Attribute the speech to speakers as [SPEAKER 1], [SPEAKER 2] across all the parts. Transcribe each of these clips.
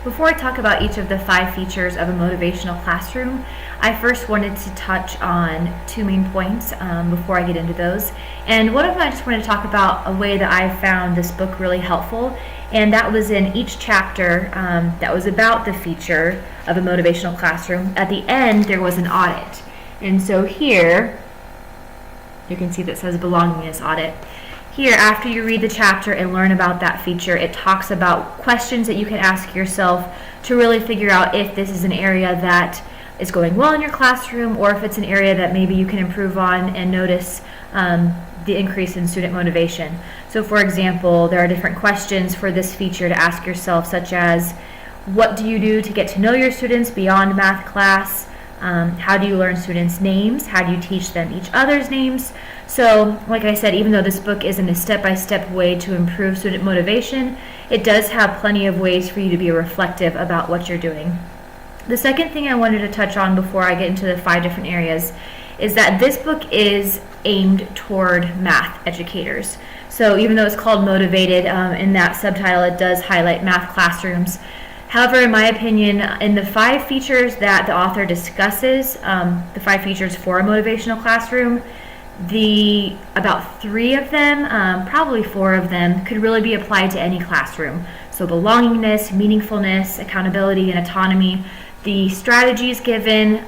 [SPEAKER 1] Before I talk about each of the 5 features of a motivational classroom, I first wanted to touch on 2 main points before I get into those. And one of them I just wanted to talk about a way that I found this book really helpful, and that was in each chapter that was about the feature of a motivational classroom. At the end, there was an audit. And so here, you can see that says belongingness audit. Here, after you read the chapter and learn about that feature, it talks about questions that you can ask yourself to really figure out if this is an area that is going well in your classroom, or if it's an area that maybe you can improve on and notice the increase in student motivation. So for example, there are different questions for this feature to ask yourself, such as, what do you do to get to know your students beyond math class? How do you learn students' names? How do you teach them each other's names? So, like I said, even though this book isn't a step-by-step way to improve student motivation, it does have plenty of ways for you to be reflective about what you're doing. The second thing I wanted to touch on before I get into the 5 different areas is that this book is aimed toward math educators. So even though it's called Motivated, in that subtitle it does highlight math classrooms. However, in my opinion, in the 5 features that the author discusses, the 5 features for a motivational classroom, about 3 of them, probably 4 of them, could really be applied to any classroom. So belongingness, meaningfulness, accountability, and autonomy. The strategies given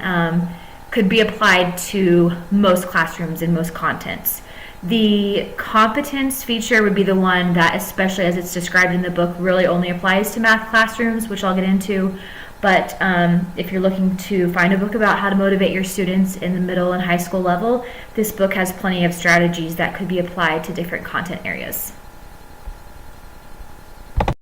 [SPEAKER 1] could be applied to most classrooms and most contents. The competence feature would be the one that, especially as it's described in the book, really only applies to math classrooms, which I'll get into. But if you're looking to find a book about how to motivate your students in the middle and high school level, this book has plenty of strategies that could be applied to different content areas.